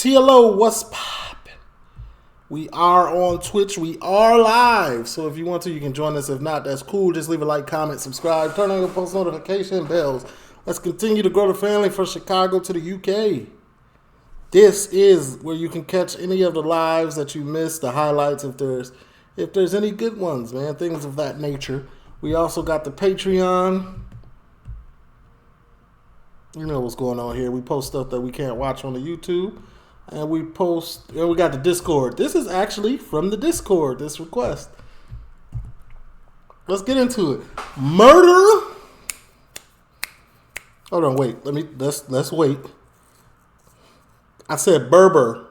TLO, what's poppin'? We are on Twitch. We are live. So if you want to, you can join us. If not, that's cool. Just leave a like, comment, subscribe, turn on your post notification bells. Let's continue to grow the family from Chicago to the UK. This is where you can catch any of the lives that you missed, the highlights, if there's any good ones, man, things of that nature. We also got the Patreon. You know what's going on here. We post stuff that we can't watch on the YouTube. And we got the Discord. This is actually from the Discord, this request. Let's get into it. Murder. Hold on, wait. Let's wait. I said Berber.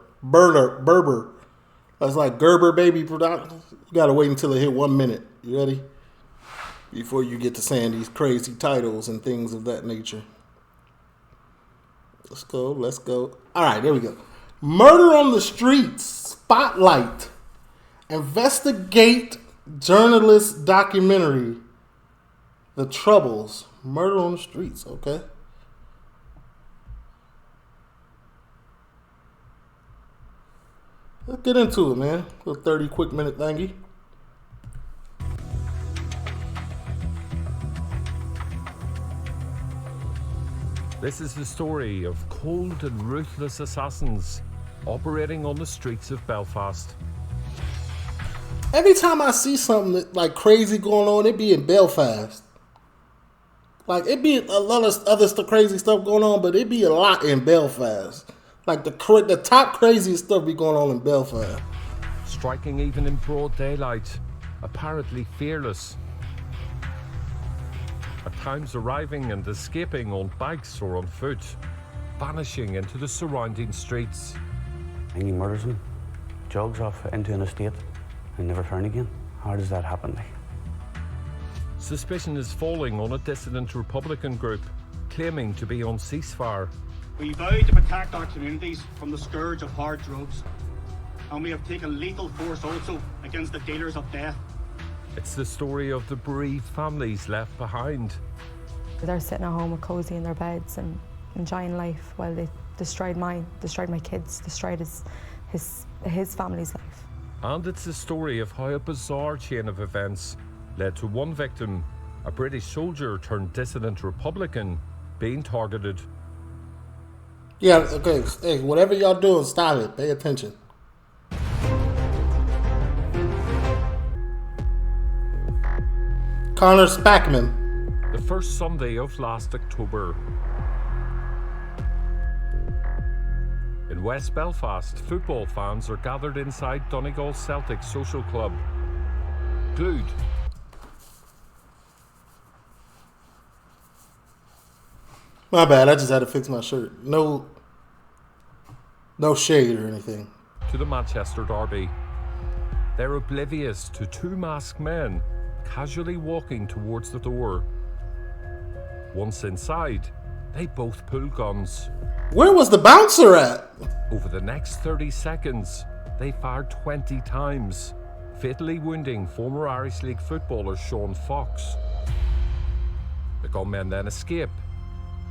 That's like Gerber Baby Productions. You gotta wait until it hit 1 minute. You ready? Before you get to saying these crazy titles and things of that nature. Let's go. All right, there we go. Murder on the Streets, Spotlight, Investigate Journalist Documentary, The Troubles, Murder on the Streets, okay. Let's get into it, man. A little 30 quick minute thingy. This is the story of cold and ruthless assassins operating on the streets of Belfast. Every time I see something like crazy going on, it be in Belfast. Like, it be a lot of other crazy stuff going on, but it be a lot in Belfast. Like, the top craziest stuff be going on in Belfast. Striking even in broad daylight, apparently fearless. At times arriving and escaping on bikes or on foot, vanishing into the surrounding streets. And he murders him, jogs off into an estate, and never found again. How does that happen? Suspicion is falling on a dissident Republican group claiming to be on ceasefire. We vow to protect our communities from the scourge of hard drugs, and we have taken lethal force also against the dealers of death. It's the story of the bereaved families left behind. They're sitting at home cozy in their beds and enjoying life while they destroyed my kids, destroyed his family's life. And it's the story of how a bizarre chain of events led to one victim, a British soldier turned dissident Republican, being targeted. Yeah, okay. Hey, whatever y'all doing, stop it. Pay attention. Connor Spackman. The first Sunday of last October. In West Belfast, football fans are gathered inside Donegal Celtic Social Club. Glued. My bad, I just had to fix my shirt. No shade or anything. To the Manchester derby. They're oblivious to two masked men casually walking towards the door. Once inside, they both pull guns. Where was the bouncer at? Over the next 30 seconds, they fired 20 times, fatally wounding former Irish League footballer Sean Fox. The gunmen then escape,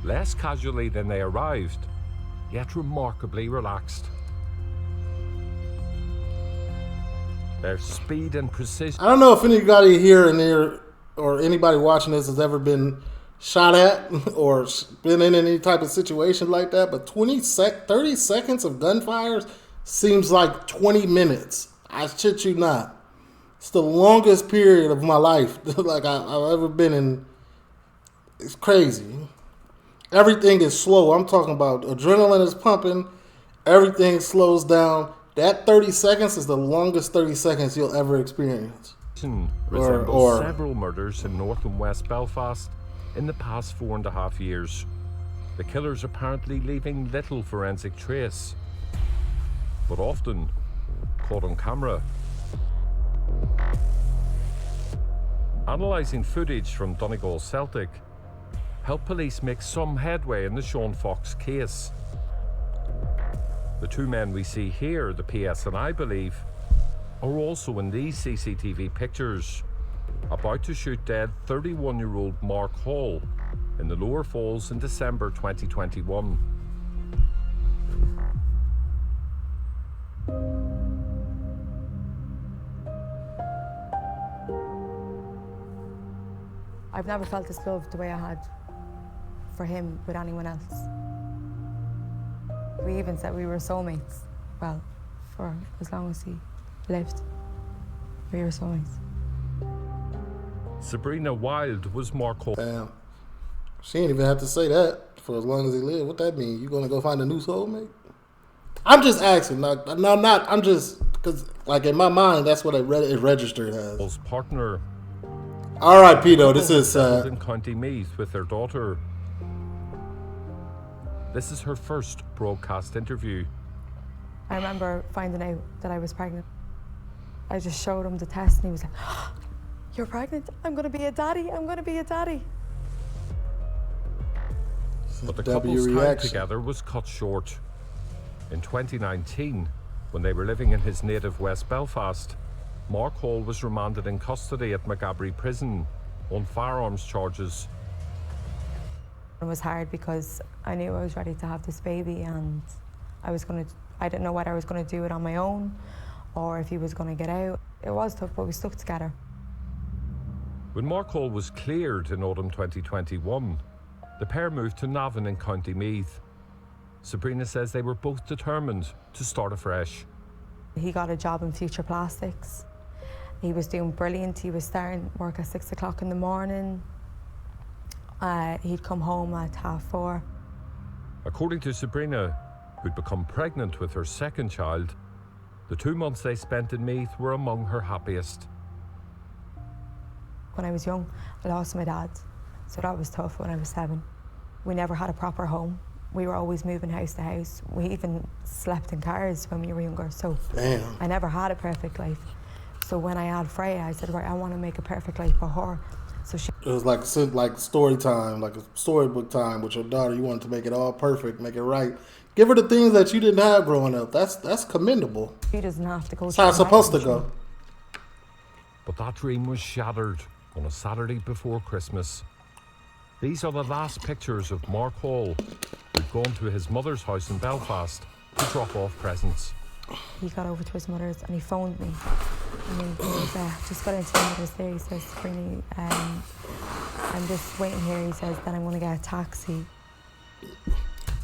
less casually than they arrived, yet remarkably relaxed. Their speed and precision. I don't know if anybody here in there or anybody watching this has ever been shot at or been in any type of situation like that, but 30 seconds of gunfires seems like 20 minutes. I shit you not. It's the longest period of my life like I've ever been in. It's crazy. Everything is slow. I'm talking about adrenaline is pumping. Everything slows down. That 30 seconds is the longest 30 seconds you'll ever experience. Resembles several murders in North and West Belfast in the past 4.5 years. The killers apparently leaving little forensic trace, but often caught on camera. Analysing footage from Donegal Celtic helped police make some headway in the Sean Fox case. The two men we see here, the PS and I believe, are also in these CCTV pictures, about to shoot dead 31-year-old Mark Hall in the Lower Falls in December 2021. I've never felt this love the way I had for him with anyone else. We even said we were soulmates. Well, for as long as he lived, we were soulmates. Sabrina Wilde was Mark Hall. Damn. She ain't even have to say that for as long as he lived. What that mean? You gonna go find a new soulmate? I'm just asking. I'm just, because, like, in my mind, that's what it registered as. Hall's partner. R.I.P. though, this is settled in County Meath with their daughter. This is her first broadcast interview. I remember finding out that I was pregnant. I just showed him the test and he was like, oh, you're pregnant? I'm going to be a daddy. I'm going to be a daddy. But the couple's time together was cut short. In 2019, when they were living in his native West Belfast, Mark Hall was remanded in custody at Maghaberry Prison on firearms charges. It was hard because I knew I was ready to have this baby, and I didn't know whether I was going to do it on my own or if he was going to get out. It was tough, but we stuck together. When Mark Hall was cleared in autumn 2021, the pair moved to Navan in County Meath. Sabrina says they were both determined to start afresh. He got a job in Future Plastics. He was doing brilliant. He was starting work at 6 o'clock in the morning. He'd come home at 4:30. According to Sabrina, who'd become pregnant with her second child, the 2 months they spent in Meath were among her happiest. When I was young, I lost my dad, so that was tough when I was 7. We never had a proper home. We were always moving house to house. We even slept in cars when we were younger, so damn. I never had a perfect life. So when I had Freya, I said, right, I want to make a perfect life for her. So it was like story time, like a storybook time with your daughter. You wanted to make it all perfect, make it right. Give her the things that you didn't have growing up. That's commendable. She doesn't have to go. That's how it's supposed to go. But that dream was shattered on a Saturday before Christmas. These are the last pictures of Mark Hall, who'd gone to his mother's house in Belfast to drop off presents. He got over to his mother's and he phoned me. And he was, just got into the mother's there. He says, Sabrina, I'm just waiting here. He says, then I'm going to get a taxi.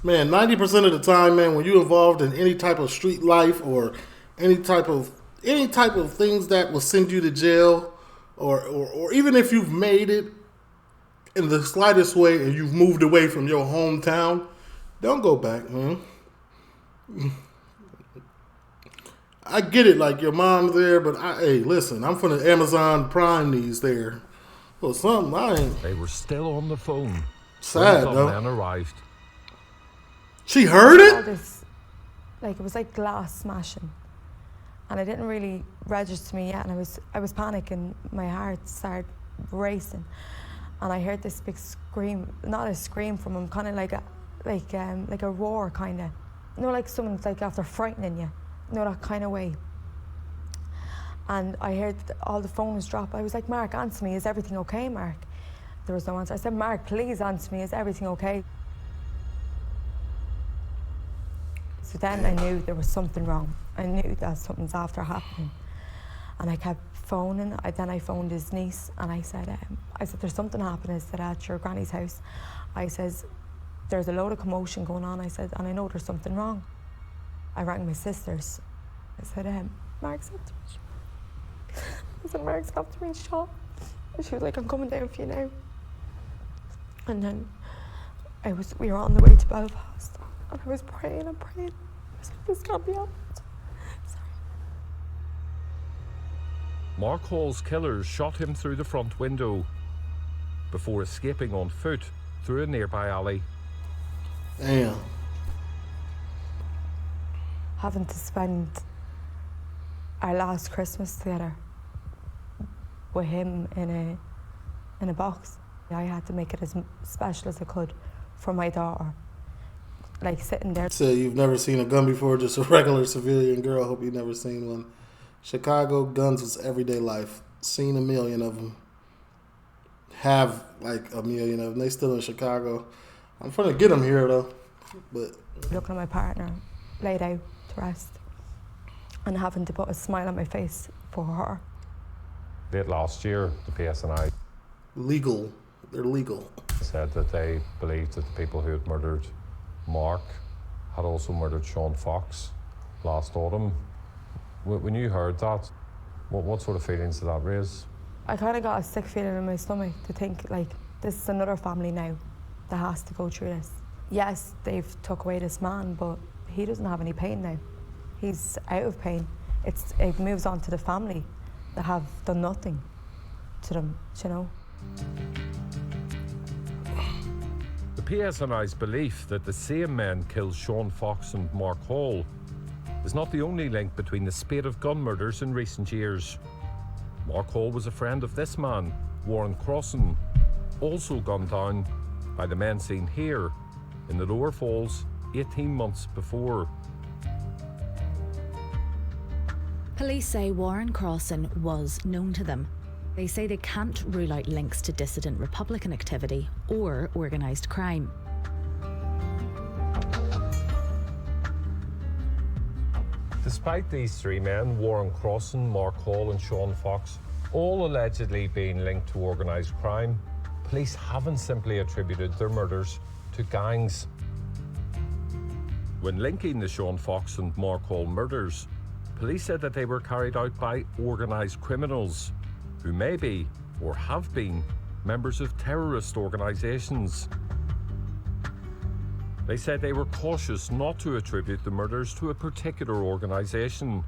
Man, 90% of the time, man, when you're involved in any type of street life or any type of things that will send you to jail, or even if you've made it in the slightest way and you've moved away from your hometown, don't go back, man. I get it, like your mom's there, but hey, listen, I'm from the Amazon Prime these there. Well, something I ain't. They were still on the phone. Sad though. Man arrived. She heard it? All this, it was like glass smashing. And it didn't really register to me yet, and I was panicking. My heart started racing. And I heard this big scream, not a scream from him, kind of like a roar, kind of. You know, like someone's like after frightening you. You know, that kind of way. And I heard all the phones drop. I was like, Mark, answer me. Is everything okay, Mark? There was no answer. I said, Mark, please answer me. Is everything okay? So then I knew there was something wrong. I knew that something's after happening. And I kept phoning. Then I phoned his niece and I said, there's something happening. I said, at your granny's house. I says, there's a load of commotion going on. I said, and I know there's something wrong. I rang my sisters. I said, Mark's after me. I said, Mark's after me, shot. And she was like, I'm coming down for you now. And then we were on the way to Belfast. And I was praying and praying. I was like, this can't be happening. Sorry. Mark Hall's killers shot him through the front window before escaping on foot through a nearby alley. Damn. Having to spend our last Christmas together with him in a box. I had to make it as special as I could for my daughter. Like sitting there. So you've never seen a gun before, just a regular civilian girl. Hope you've never seen one. Chicago, guns was everyday life. Seen a million of them. Have like a million of them. They still in Chicago. I'm trying to get them here though. But looking at my partner laid out to rest and having to put a smile on my face for her. Late last year, the PSNI. Legal they're legal. Said that they believed that the people who had murdered Mark had also murdered Sean Fox last autumn. When you heard that, what sort of feelings did that raise? I kind of got a sick feeling in my stomach to think, like, this is another family now that has to go through this. Yes, they've took away this man, but he doesn't have any pain now. He's out of pain. It moves on to the family that have done nothing to them, you know. The PSNI's belief that the same men killed Sean Fox and Mark Hall is not the only link between the spate of gun murders in recent years. Mark Hall was a friend of this man, Warren Crossan, also gunned down by the men seen here in the Lower Falls 18 months before. Police say Warren Crossan was known to them. They say they can't rule out links to dissident Republican activity or organised crime. Despite these three men, Warren Crossan, Mark Hall and Sean Fox, all allegedly being linked to organised crime, police haven't simply attributed their murders to gangs. When linking the Sean Fox and Mark Hall murders, police said that they were carried out by organised criminals who may be, or have been, members of terrorist organisations. They said they were cautious not to attribute the murders to a particular organisation,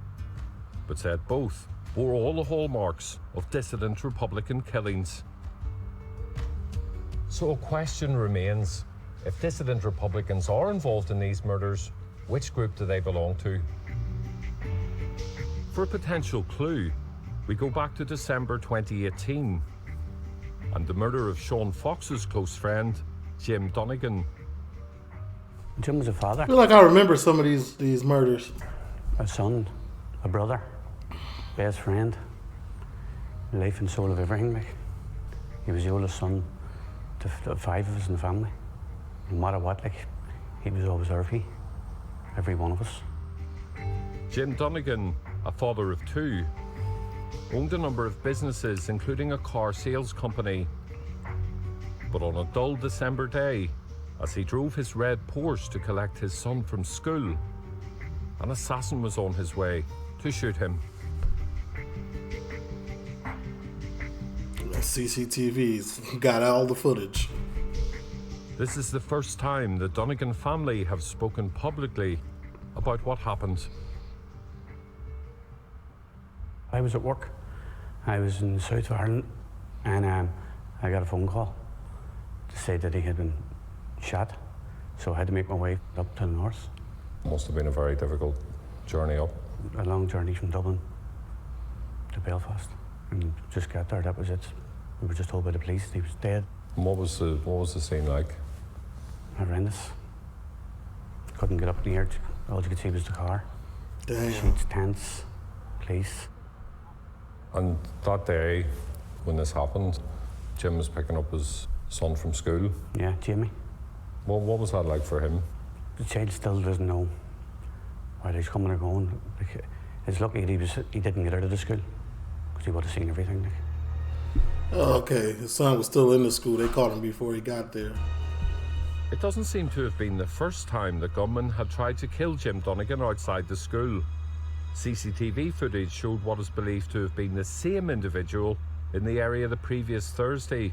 but said both bore all the hallmarks of dissident Republican killings. So a question remains: if dissident Republicans are involved in these murders, which group do they belong to? For a potential clue, we go back to December 2018 and the murder of Sean Fox's close friend, Jim Donegan. Jim was a father, I feel like I remember some of these murders. a son, a brother, best friend, life and soul of everything. Like, he was the oldest son to five of us in the family. No matter what, like, he was always there for every one of us. Jim Donegan, a father of two, owned a number of businesses, including a car sales company. But on a dull December day, as he drove his red Porsche to collect his son from school, an assassin was on his way to shoot him. CCTV's got all the footage. This is the first time the Donegan family have spoken publicly about what happened. I was at work. I was in the south of Ireland, and I got a phone call to say that he had been shot. So I had to make my way up to the north. Must have been a very difficult journey up. A long journey from Dublin to Belfast, and just got there. That was it. We were just told by the police he was dead. And what was the scene like? Horrendous. Couldn't get up in the air. All you could see was the car. Damn. Sheets, tents, police. And that day, when this happened, Jim was picking up his son from school. Yeah, Jamie. What was that like for him? The child still doesn't know where he's coming or going. Like, it's lucky he didn't get out of the school, because he would have seen everything. Like. Oh, okay. His son was still in the school. They caught him before he got there. It doesn't seem to have been the first time the gunman had tried to kill Jim Donegan outside the school. CCTV footage showed what is believed to have been the same individual in the area the previous Thursday.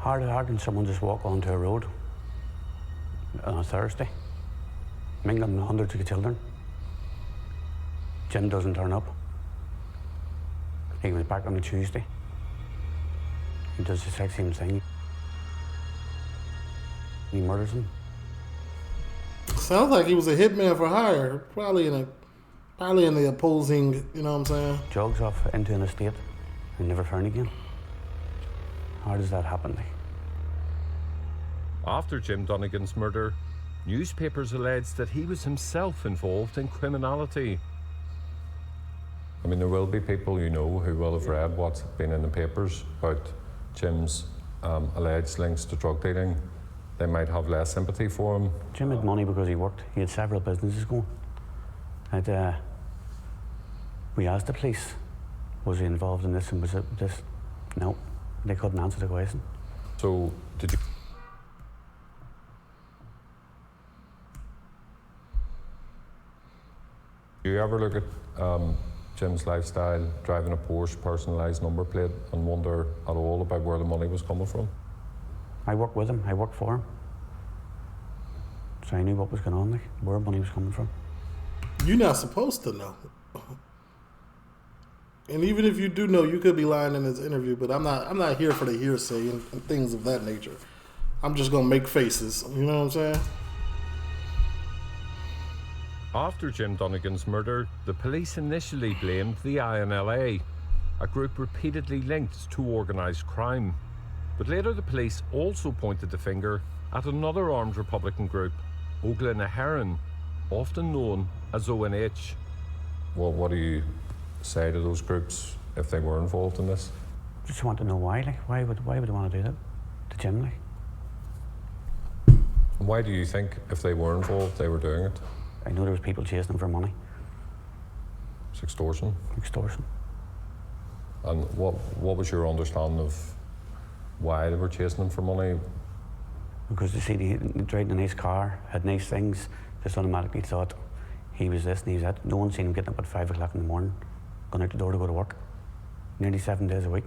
How can someone just walk onto a road on a Thursday, mingling hundreds of children? Jim doesn't turn up. He was back on a Tuesday. He does the exact same thing. He murders him. Sounds like he was a hitman for hire. Probably in the opposing, you know what I'm saying? Jogs off into an estate and never found again. How does that happen? After Jim Donegan's murder, newspapers alleged that he was himself involved in criminality. I mean, there will be people you know who will have read what's been in the papers about Jim's alleged links to drug dealing. They might have less sympathy for him. Jim had money because he worked. He had several businesses going. And we asked the police, was he involved in this and was it this? No, they couldn't answer the question. So, did you ever look at Jim's lifestyle, driving a Porsche personalised number plate, and wonder at all about where the money was coming from? I worked with him, I worked for him. So I knew what was going on, like, where money was coming from. You're not supposed to know. And even if you do know, you could be lying in this interview, but I'm not here for the hearsay and things of that nature. I'm just gonna make faces. You know what I'm saying? After Jim Dunnigan's murder, the police initially blamed the INLA, a group repeatedly linked to organised crime. But later the police also pointed the finger at another armed Republican group, Óglaigh na hÉireann, often known as ONH. Well, what do you say to those groups if they were involved in this? Just want to know why, like, why would they want to do that to Jim, like? Why do you think if they were involved, they were doing it? I know there was people chasing him for money. It's extortion. Extortion. And what was your understanding of why they were chasing him for money? Because they see he driving a nice car, had nice things, just automatically thought he was this and he was that. No one seen him getting up at 5 o'clock in the morning, going out the door to go to work, nearly 7 days a week.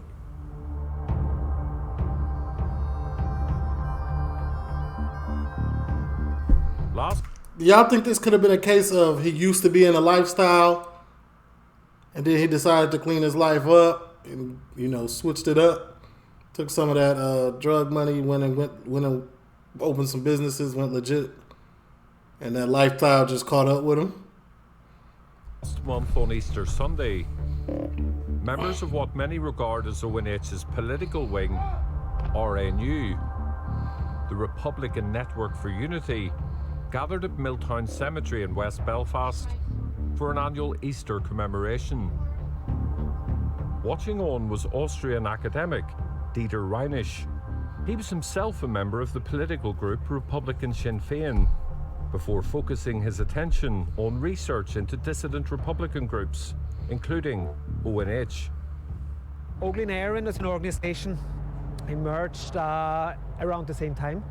Y'all think this could have been a case of he used to be in a lifestyle and then he decided to clean his life up and, you know, switched it up, took some of that drug money, went and opened some businesses, went legit, and that lifestyle just caught up with him? Last month on Easter Sunday, members of what many regard as ONH's political wing, RNU, the Republican Network for Unity, gathered at Milltown Cemetery in West Belfast for an annual Easter commemoration. Watching on was Austrian academic Dieter Reinisch. He was himself a member of the political group Republican Sinn Féin, before focusing his attention on research into dissident Republican groups, including ONH. Óglaigh na hÉireann as an organisation emerged around the same time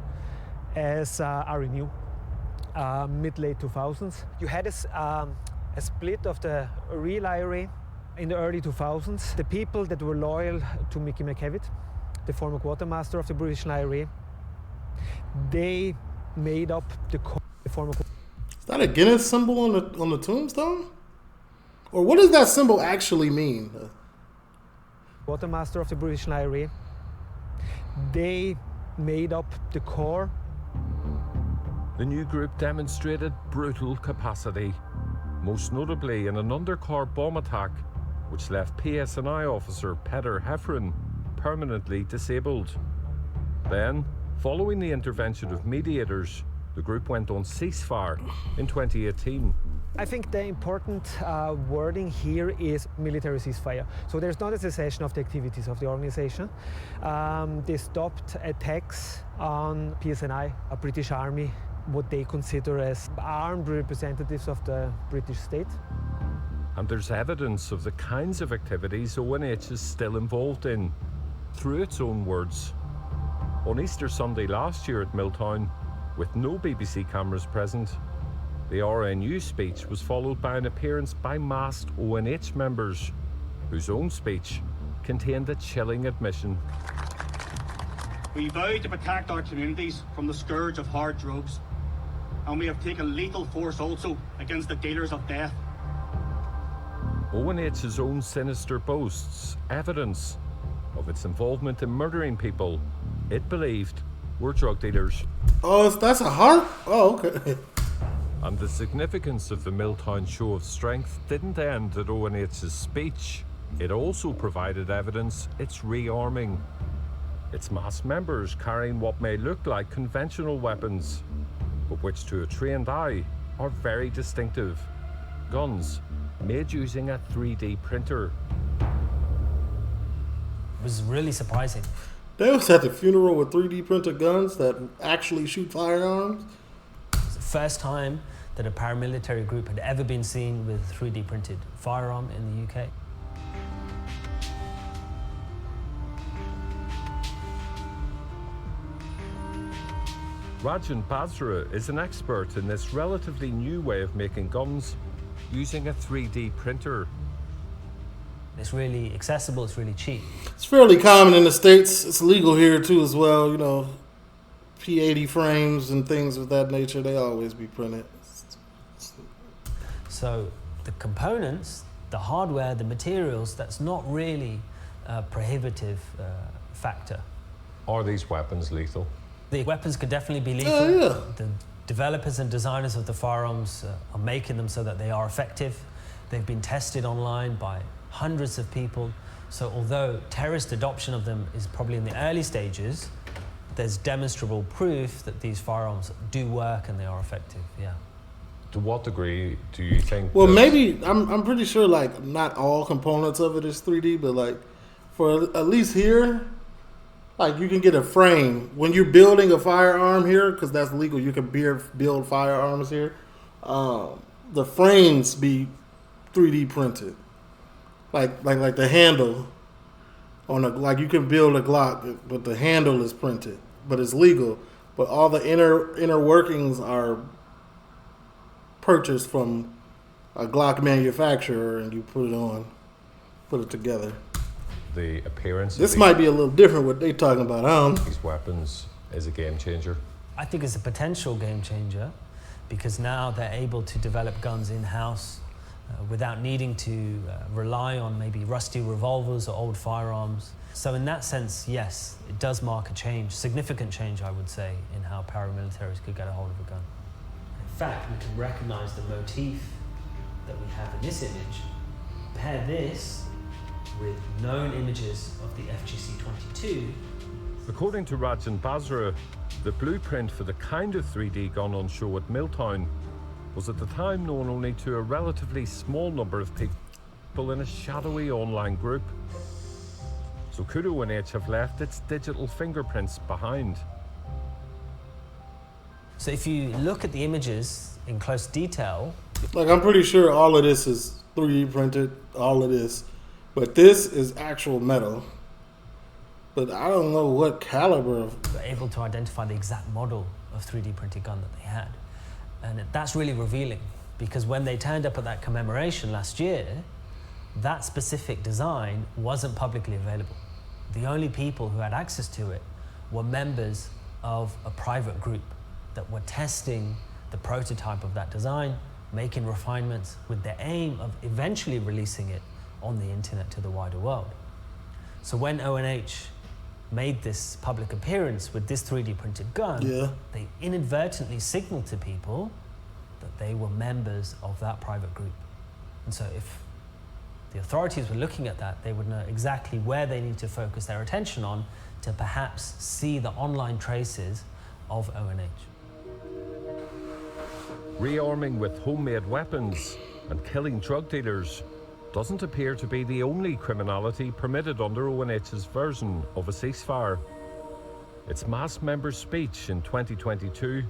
as RNU. Mid-late 2000s. You had a split of the real IRA in the early 2000s. The people that were loyal to Mickey McKevitt, the former quartermaster of the British IRA, they made up the former. Is that a Guinness symbol on the tombstone? Or what does that symbol actually mean? Quartermaster of the British IRA. They made up the core. The new group demonstrated brutal capacity, most notably in an undercar bomb attack which left PSNI officer Peter Heffron permanently disabled. Then, following the intervention of mediators, the group went on ceasefire in 2018. I think the important wording here is military ceasefire. So there's not a cessation of the activities of the organization. They stopped attacks on PSNI, a British army, what they consider as armed representatives of the British state. And there's evidence of the kinds of activities ONH is still involved in, through its own words. On Easter Sunday last year at Milltown, with no BBC cameras present, the RNU speech was followed by an appearance by masked ONH members, whose own speech contained a chilling admission. We vow to protect our communities from the scourge of hard drugs, and we have taken lethal force also against the dealers of death. ONH's own sinister boasts evidence of its involvement in murdering people it believed were drug dealers. Oh, that's a heart? Oh, okay. And the significance of the Milltown show of strength didn't end at ONH's speech. It also provided evidence it's rearming. Its masked members carrying what may look like conventional weapons, but which to a trained eye are very distinctive. Guns made using a 3D printer. It was really surprising. They was at the funeral with 3D printed guns that actually shoot firearms. It's the first time that a paramilitary group had ever been seen with a 3D printed firearm in the UK. Rajan Basra is an expert in this relatively new way of making guns using a 3D printer. It's really accessible, it's really cheap. It's fairly common in the States. It's legal here too as well. You know, P80 frames and things of that nature, they always be printed. So the components, the hardware, the materials, that's not really a prohibitive factor. Are these weapons lethal? The weapons could definitely be lethal. Yeah. The developers and designers of the firearms are making them so that they are effective. They've been tested online by hundreds of people. So although terrorist adoption of them is probably in the early stages, there's demonstrable proof that these firearms do work and they are effective, yeah. To what degree do you think? Well, maybe I'm pretty sure like not all components of it is 3D, but like for at least here, like you can get a frame when you're building a firearm here, because that's legal. You can build firearms here. The frames be 3D printed, like the handle on a, like you can build a Glock, but the handle is printed, but it's legal. But all the inner workings are purchased from a Glock manufacturer, and you put it together. The appearance This of might be a little different what they talking about. these weapons is a game changer. I think it's a potential game changer because now they're able to develop guns in-house without needing to rely on maybe rusty revolvers or old firearms. So in that sense, yes, it does mark a change, significant change, I would say, in how paramilitaries could get a hold of a gun. In fact, we can recognize the motif that we have in this image, pair this with known images of the FGC-22. According to Rajan Basra, the blueprint for the kind of 3D gun on show at Milltown was at the time known only to a relatively small number of people in a shadowy online group. So could ONH have left its digital fingerprints behind? So if you look at the images in close detail, Like I'm pretty sure all of this is 3D printed, all of this, but this is actual metal. But I don't know what caliber of. we're able to identify the exact model of 3D printed gun that they had. And that's really revealing because when they turned up at that commemoration last year, that specific design wasn't publicly available. The only people who had access to it were members of a private group that were testing the prototype of that design, making refinements with the aim of eventually releasing it on the internet to the wider world. So when ONH made this public appearance with this 3D printed gun, they inadvertently signaled to people that they were members of that private group. And so if the authorities were looking at that, they would know exactly where they need to focus their attention on to perhaps see the online traces of ONH. Rearming with homemade weapons and killing drug dealers doesn't appear to be the only criminality permitted under ONH's version of a ceasefire. Its mass member speech in 2022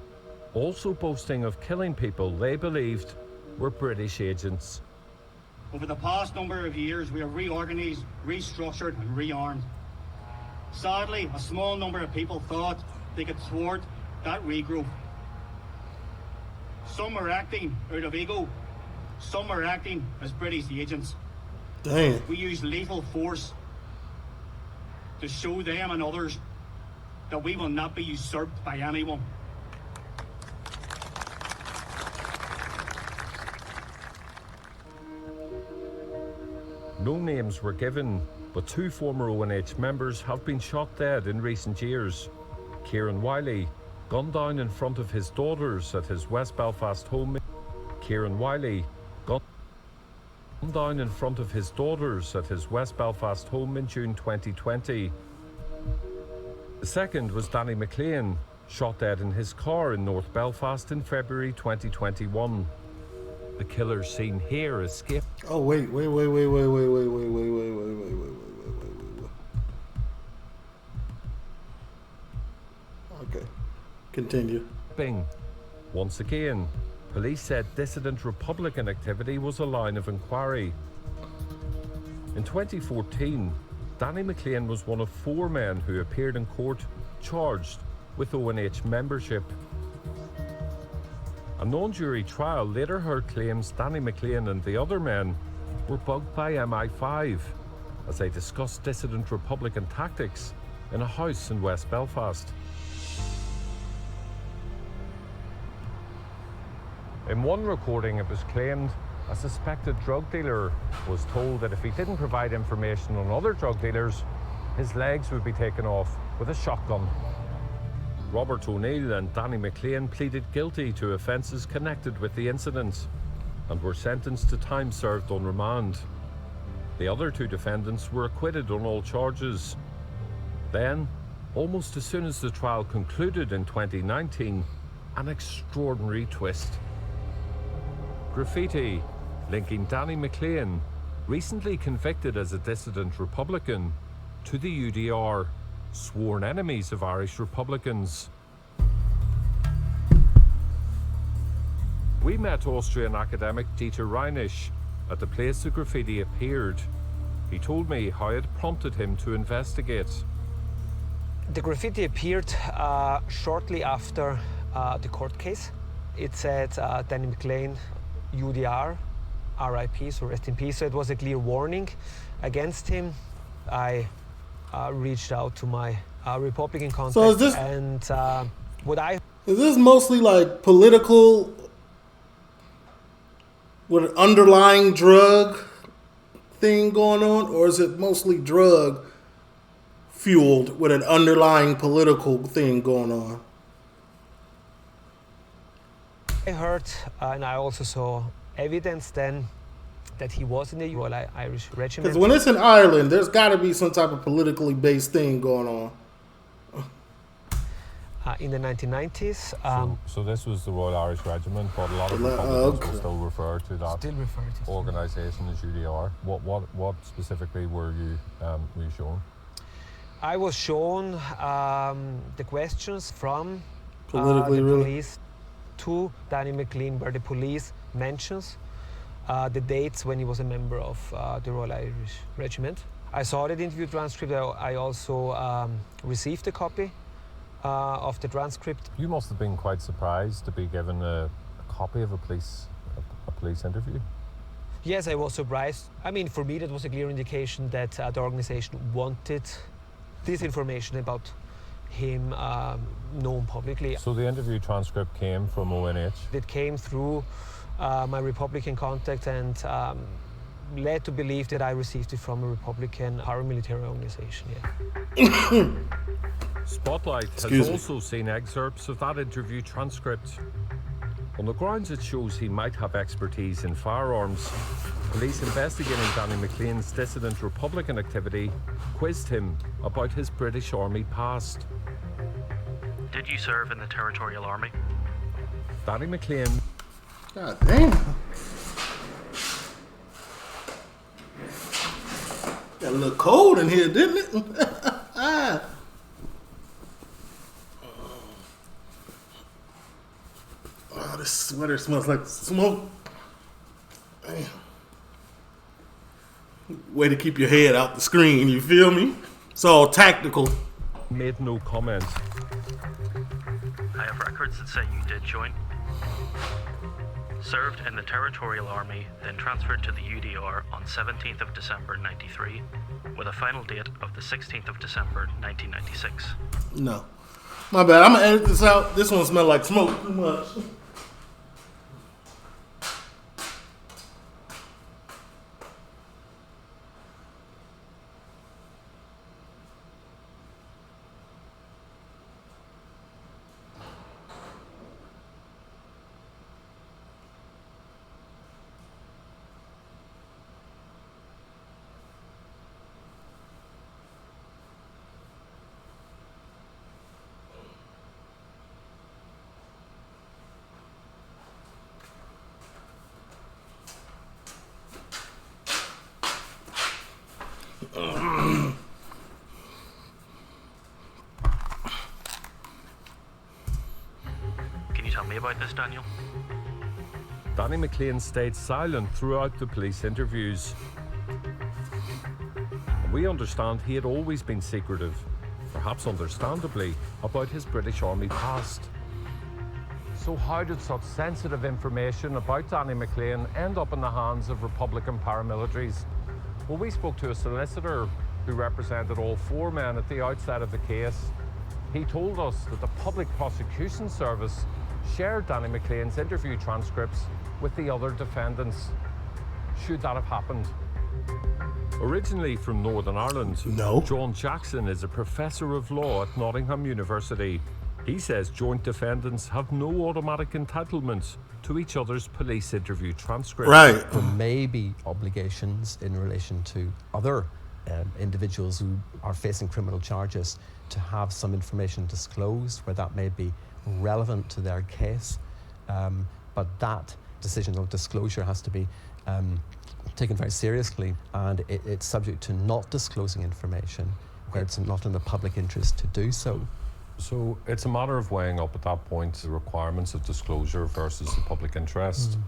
also boasting of killing people they believed were British agents. Over the past number of years, we have reorganised, restructured and rearmed. Sadly, a small number of people thought they could thwart that regroup. Some are acting out of ego, some are acting as British agents. Damn. We use lethal force to show them and others that we will not be usurped by anyone. No names were given, but two former ONH members have been shot dead in recent years. Kieran Wiley, gunned down in front of his daughters at his West Belfast home. Kieran Wiley, gunned down in front of his daughters at his West Belfast home in June 2020. The second was Danny McLean, shot dead in his car in North Belfast in February 2021. The killer seen here escaped. Oh wait. Okay, continue. Once again, police said dissident Republican activity was a line of inquiry. In 2014, Danny McLean was one of 4 men who appeared in court charged with ONH membership. A non-jury trial later heard claims Danny McLean and the other men were bugged by MI5 as they discussed dissident Republican tactics in a house in West Belfast. In one recording, it was claimed a suspected drug dealer was told that if he didn't provide information on other drug dealers, his legs would be taken off with a shotgun. Robert O'Neill and Danny McLean pleaded guilty to offences connected with the incident and were sentenced to time served on remand. The other two defendants were acquitted on all charges. Then, almost as soon as the trial concluded in 2019, an extraordinary twist. Graffiti linking Danny McLean, recently convicted as a dissident Republican, to the UDR, sworn enemies of Irish Republicans. We met Austrian academic Dieter Reinisch at the place the graffiti appeared. He told me how it prompted him to investigate. The graffiti appeared shortly after the court case. It said Danny McLean, UDR, RIP, so rest in peace. So it was a clear warning against him. I reached out to my Republican contacts. So is this, and is this mostly like political with an underlying drug thing going on, or is it mostly drug fueled with an underlying political thing going on? I heard, and I also saw evidence then that he was in the Royal Irish Regiment. Because when it's in Ireland, there's got to be some type of politically based thing going on. In the 1990s. So this was the Royal Irish Regiment, but a lot of Republicans will still refer to that organisation as UDR. What specifically were you shown? I was shown the questions from the police to Danny McLean, where the police mentions the dates when he was a member of the Royal Irish Regiment. I saw that interview transcript. I also received a copy of the transcript. You must have been quite surprised to be given a copy of a police interview. Yes, I was surprised. I mean, for me, that was a clear indication that the organization wanted this information about him known publicly. So the interview transcript came from ONH? It came through my Republican contact and led to believe that I received it from a Republican paramilitary organization. Yeah. Spotlight has also seen excerpts of that interview transcript. On the grounds it shows he might have expertise in firearms, police investigating Danny McLean's dissident Republican activity quizzed him about his British Army past. Did you serve in the Territorial Army? Danny McLean. God damn. Got a little cold in here, didn't it? Oh, this sweater smells like smoke. Damn. Way to keep your head out the screen, you feel me? It's all tactical. Made no comment. I have records that say you did join. Served in the Territorial Army, then transferred to the UDR on 17th of December 93, with a final date of the 16th of December 1996. No. My bad. I'm going to edit this out. This one smells like smoke too much. Can you tell me about this, Daniel? Danny McLean stayed silent throughout the police interviews. And we understand he had always been secretive, perhaps understandably, about his British Army past. So how did such sensitive information about Danny McLean end up in the hands of Republican paramilitaries? Well, we spoke to a solicitor who represented all four men at the outset of the case. He told us that the Public Prosecution Service shared Danny McLean's interview transcripts with the other defendants. Should that have happened? Originally from Northern Ireland, No. John Jackson is a professor of law at Nottingham University. He says joint defendants have no automatic entitlement to each other's police interview transcripts. Right. There may be obligations in relation to other individuals who are facing criminal charges to have some information disclosed where that may be relevant to their case. But that decision of disclosure has to be taken very seriously, and it's subject to not disclosing information where it's not in the public interest to do so. So it's a matter of weighing up at that point the requirements of disclosure versus the public interest.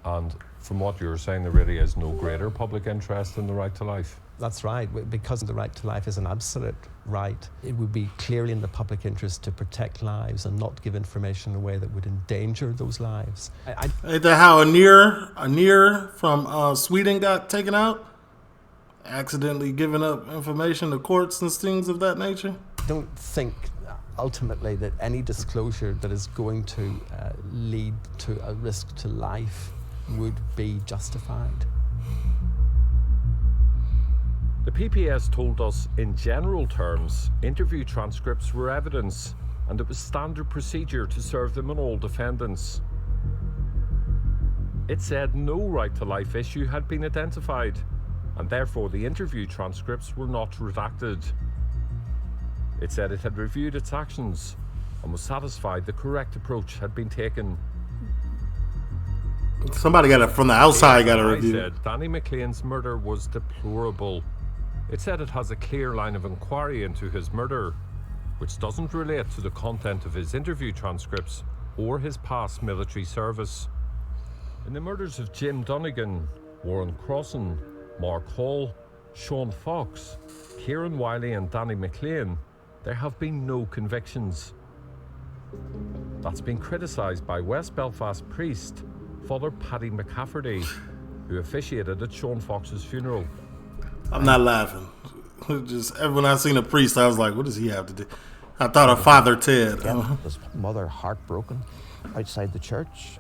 And from what you're saying, there really is no greater public interest in the right to life. That's right. Because the right to life is an absolute right, it would be clearly in the public interest to protect lives and not give information away that would endanger those lives. Ain't that how Anir from Sweden got taken out? Accidentally giving up information to courts and things of that nature? I don't think ultimately that any disclosure that is going to lead to a risk to life would be justified. The PPS told us, in general terms, interview transcripts were evidence, and it was standard procedure to serve them on all defendants. It said no right to life issue had been identified, and therefore the interview transcripts were not redacted. It said it had reviewed its actions and was satisfied the correct approach had been taken. Somebody got it from the outside, got to review. It said Danny McLean's murder was deplorable. It said it has a clear line of inquiry into his murder, which doesn't relate to the content of his interview transcripts or his past military service. In the murders of Jim Donegan, Warren Crossan, Mark Hall, Sean Fox, Kieran Wiley and Danny McLean, there have been no convictions. That's been criticised by West Belfast priest Father Paddy McCafferty, who officiated at Sean Fox's funeral. I'm not laughing. Just when I seen a priest, I was like, what does he have to do? I thought of Father Ted. His mother heartbroken outside the church.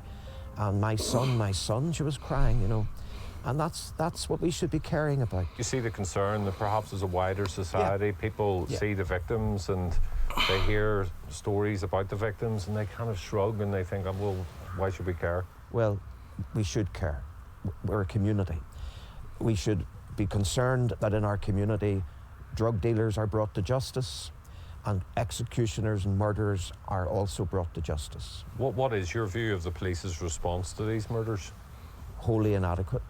And my son, she was crying, you know. And that's what we should be caring about. You see the concern that perhaps as a wider society, people see the victims and they hear stories about the victims and they kind of shrug and they think, oh, well, why should we care? Well, we should care. We're a community. We should be concerned that in our community, drug dealers are brought to justice and executioners and murderers are also brought to justice. What is your view of the police's response to these murders? Wholly inadequate.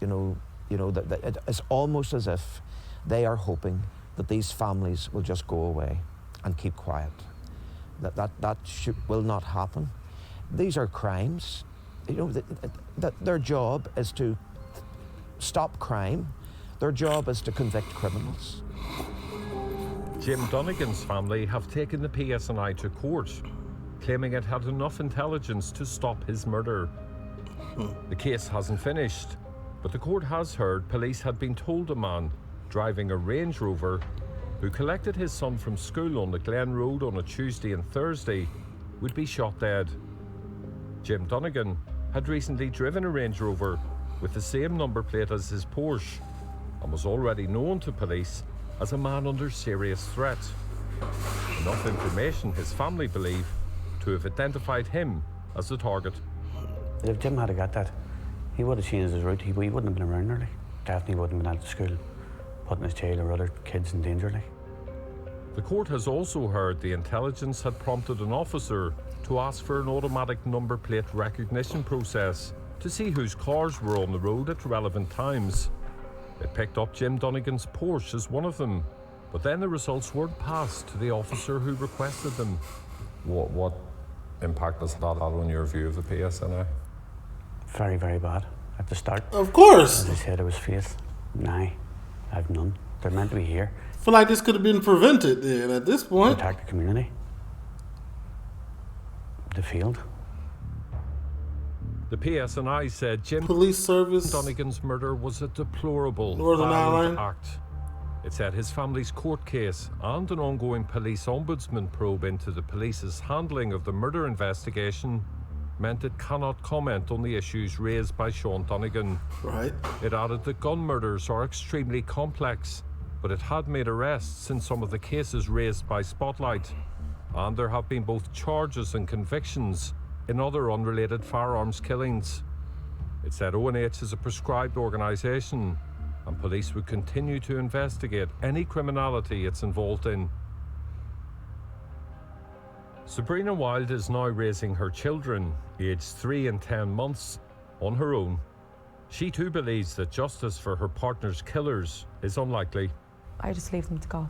You know that it's almost as if they are hoping that these families will just go away and keep quiet. That will not happen. These are crimes. You know that their job is to stop crime. Their job is to convict criminals. Jim Donegan's family have taken the PSNI to court, claiming it had enough intelligence to stop his murder. The case hasn't finished, but the court has heard police had been told a man driving a Range Rover who collected his son from school on the Glen Road on a Tuesday and Thursday would be shot dead. Jim Donegan had recently driven a Range Rover with the same number plate as his Porsche and was already known to police as a man under serious threat. Enough information, his family believe, to have identified him as the target. If Jim had got that, he would have changed his route. He wouldn't have been around early. Definitely wouldn't have been out of school, putting his child or other kids in danger. The court has also heard the intelligence had prompted an officer to ask for an automatic number plate recognition process to see whose cars were on the road at relevant times. It picked up Jim Donegan's Porsche as one of them, but then the results weren't passed to the officer who requested them. What impact does that have on your view of the PSNI? Very, very bad at the start. Of course. As I said, it was faith. Now, I've none. They're meant to be here. I feel like this could have been prevented then at this point. Protect the community. The field. The PSNI said Jim Police Service Donegan's murder was a deplorable, Northern violent Ireland. act. It said his family's court case and an ongoing police ombudsman probe into the police's handling of the murder investigation meant it cannot comment on the issues raised by Sean Donegan. Right. It added that gun murders are extremely complex, but it had made arrests in some of the cases raised by Spotlight, and there have been both charges and convictions in other unrelated firearms killings. It said ONH is a prescribed organisation, and police would continue to investigate any criminality it's involved in. Sabrina Wilde is now raising her children, aged 3 and 10 months, on her own. She too believes that justice for her partner's killers is unlikely. I just leave them to God.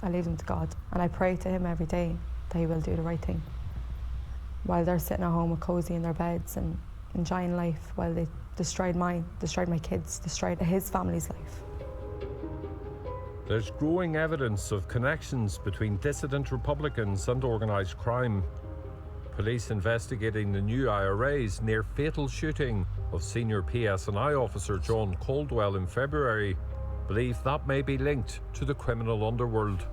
I leave them to God, and I pray to him every day that he will do the right thing. While they're sitting at home cosy in their beds and enjoying life, while they destroyed mine, destroyed my kids, destroyed his family's life. There's growing evidence of connections between dissident Republicans and organised crime. Police investigating the new IRA's near-fatal shooting of senior PSNI officer John Caldwell in February believe that may be linked to the criminal underworld.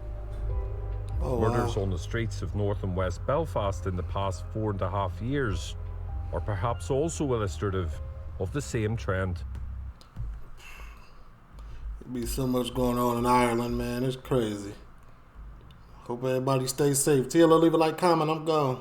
Murders on the streets of North and West Belfast in the past 4.5 years are perhaps also illustrative of the same trend. Be so much going on in Ireland, man. It's crazy. Hope everybody stays safe. Till, leave a like, comment. I'm gone.